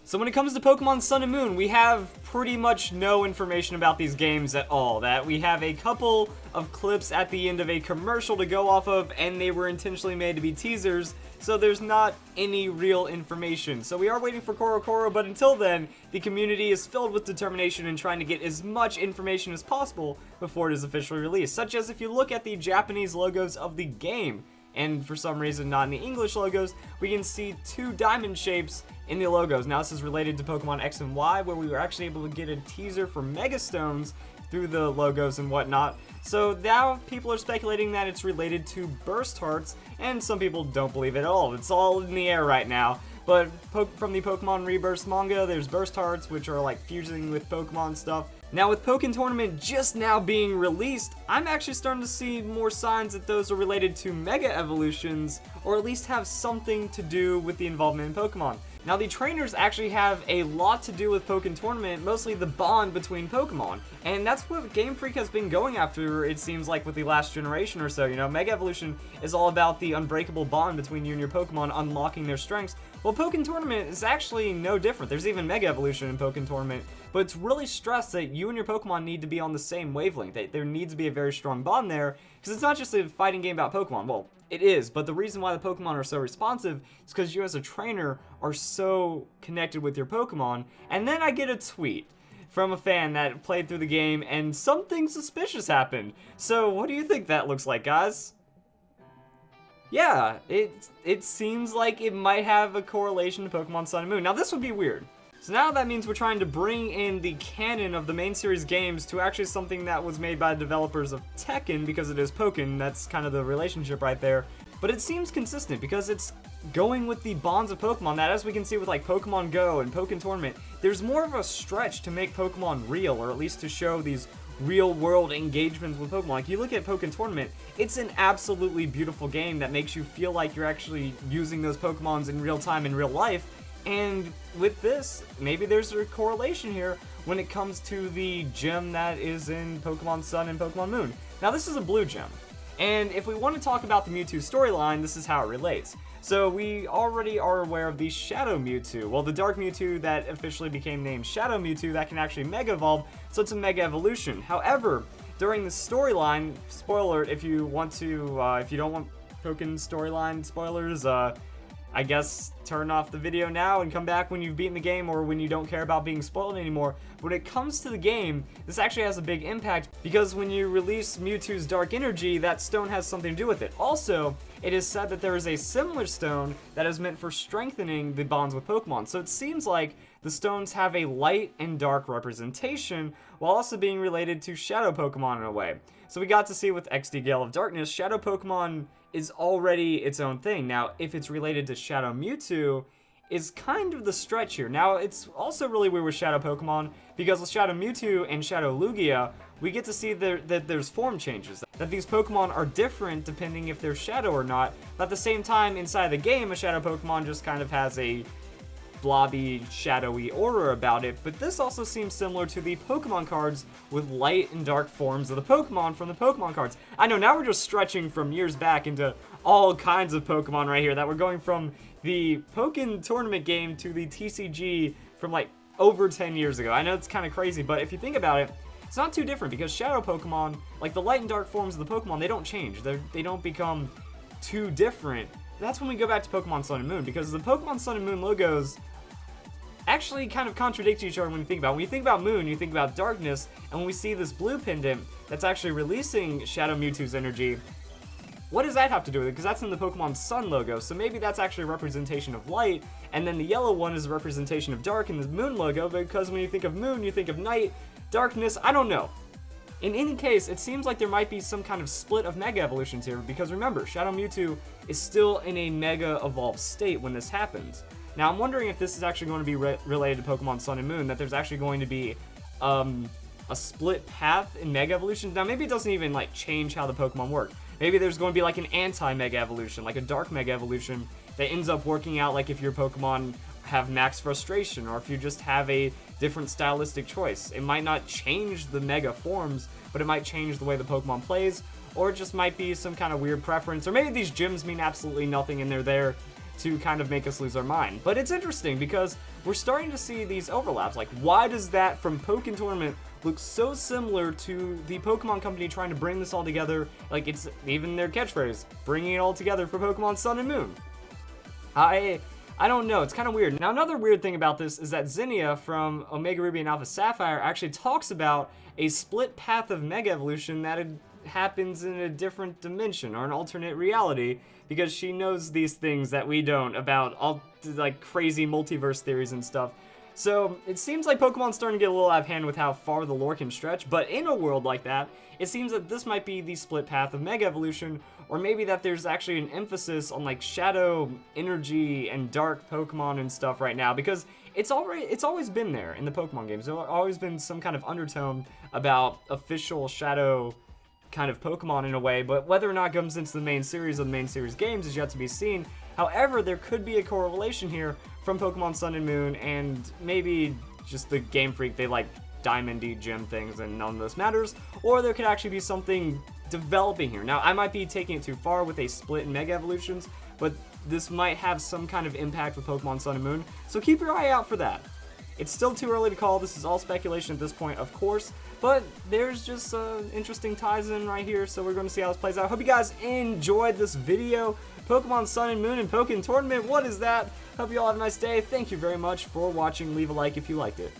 So when it comes to Pokemon Sun and Moon, we have pretty much no information about these games at all. That we have a couple of clips at the end of a commercial to go off of, and they were intentionally made to be teasers, so there's not any real information. So we are waiting for Korokoro, but until then, the community is filled with determination in trying to get as much information as possible before it is officially released, such as if you look at the Japanese logos of the game, and for some reason not in the English logos, we can see two diamond shapes in the logos. Now this is related to Pokemon X and Y, where we were actually able to get a teaser for Mega Stones through the logos and whatnot. So now people are speculating that it's related to Burst Hearts, and some people don't believe it at all. It's all in the air right now. But from the Pokemon Rebirth manga, there's Burst Hearts, which are like fusing with Pokemon stuff. Now with Pokken Tournament just now being released, I'm actually starting to see more signs that those are related to Mega Evolutions, or at least have something to do with the involvement in Pokemon. Now the trainers actually have a lot to do with Pokken Tournament, mostly the bond between Pokemon, and that's what Game Freak has been going after, it seems like, with the last generation or so. You know, Mega Evolution is all about the unbreakable bond between you and your Pokemon unlocking their strengths. Well, Pokken Tournament is actually no different. There's even Mega Evolution in Pokken Tournament, but it's really stressed that you and your Pokemon need to be on the same wavelength. There needs to be a very strong bond there, because it's not just a fighting game about Pokemon. Well, it is, but the reason why the Pokemon are so responsive is because you as a trainer are so connected with your Pokemon. And then I get a tweet from a fan that played through the game, and something suspicious happened. So what do you think that looks like, guys? Yeah, it seems like it might have a correlation to Pokemon Sun and Moon. Now this would be weird. So now that means we're trying to bring in the canon of the main series games to actually something that was made by the developers of Tekken, because it is Pokken. That's kind of the relationship right there. But it seems consistent because it's going with the bonds of Pokemon that, as we can see with like Pokemon Go and Pokken Tournament, there's more of a stretch to make Pokemon real, or at least to show these real world engagements with Pokemon. Like you look at Pokken Tournament, it's an absolutely beautiful game that makes you feel like you're actually using those Pokemons in real time in real life. And with this, maybe there's a correlation here when it comes to the gem that is in Pokemon Sun and Pokemon Moon. Now this is a blue gem, and if we want to talk about the Mewtwo storyline, this is how it relates. So we already are aware of the Shadow Mewtwo, well, the Dark Mewtwo that officially became named Shadow Mewtwo that can actually Mega Evolve, so it's a Mega Evolution. However, during the storyline, spoiler if you want to, if you don't want Pokken storyline spoilers, I guess turn off the video now and come back when you've beaten the game, or when you don't care about being spoiled anymore. When it comes to the game, this actually has a big impact, because when you release Mewtwo's Dark Energy, that stone has something to do with it. Also, it is said that there is a similar stone that is meant for strengthening the bonds with Pokemon. So it seems like the stones have a light and dark representation, while also being related to Shadow Pokemon in a way. So we got to see with XD Gale of Darkness, Shadow Pokemon is already its own thing. Now, if it's related to Shadow Mewtwo, is kind of the stretch here. Now, it's also really weird with Shadow Pokemon, because with Shadow Mewtwo and Shadow Lugia, we get to see that there's form changes, that these Pokemon are different depending if they're Shadow or not, but at the same time, inside the game, a Shadow Pokemon just kind of has a blobby, shadowy aura about it. But this also seems similar to the Pokemon cards with light and dark forms of the Pokemon from the Pokemon cards. I know, now we're just stretching from years back into all kinds of Pokemon right here, that we're going from the Pokken Tournament game to the TCG from like over 10 years ago. I know it's kind of crazy, but if you think about it, it's not too different, because Shadow Pokemon, like the light and dark forms of the Pokemon, they don't change. They don't become too different. That's when we go back to Pokemon Sun and Moon, because the Pokemon Sun and Moon logos actually kind of contradict each other when you think about it. When you think about Moon, you think about darkness, and when we see this blue pendant that's actually releasing Shadow Mewtwo's energy, what does that have to do with it? Because that's in the Pokemon Sun logo, so maybe that's actually a representation of light, and then the yellow one is a representation of dark in the Moon logo, because when you think of Moon, you think of night, darkness, I don't know. In any case, it seems like there might be some kind of split of Mega Evolutions here, because remember, Shadow Mewtwo is still in a Mega Evolved state when this happens. Now, I'm wondering if this is actually going to be related to Pokemon Sun and Moon, that there's actually going to be a split path in Mega Evolutions. Now, maybe it doesn't even like change how the Pokemon work. Maybe there's going to be like an anti-Mega Evolution, like a Dark Mega Evolution, that ends up working out like if your Pokemon have max frustration, or if you just have a different stylistic choice. It might not change the Mega forms, but it might change the way the Pokemon plays, or it just might be some kind of weird preference, or maybe these gyms mean absolutely nothing and they're there to kind of make us lose our mind. But it's interesting because we're starting to see these overlaps. Like, why does that from Pokken Tournament look so similar to the Pokemon Company trying to bring this all together? Like, it's even their catchphrase, bringing it all together for Pokemon Sun and Moon. I don't know, it's kind of weird. Now, another weird thing about this is that Zinnia from Omega Ruby and Alpha Sapphire actually talks about a split path of Mega Evolution that happens in a different dimension or an alternate reality, because she knows these things that we don't about all like crazy multiverse theories and stuff. So it seems like Pokemon's starting to get a little out of hand with how far the lore can stretch, but in a world like that, it seems that this might be the split path of Mega Evolution, or maybe that there's actually an emphasis on like shadow energy and dark Pokemon and stuff right now, because it's always been there in the Pokemon games. There's always been some kind of undertone about official shadow kind of Pokemon in a way, but whether or not it comes into the main series or the main series games is yet to be seen. However, there could be a correlation here from Pokemon Sun and Moon, and maybe just the Game Freak, they like Diamond-y gym things and none of this matters, or there could actually be something developing here. Now, I might be taking it too far with a split in Mega Evolutions, but this might have some kind of impact with Pokemon Sun and Moon, so keep your eye out for that. It's still too early to call, this is all speculation at this point, of course, but there's just interesting ties in right here, so we're going to see how this plays out. I hope you guys enjoyed this video. Pokemon Sun and Moon and Pokken Tournament, what is that? Hope you all have a nice day. Thank you very much for watching. Leave a like if you liked it.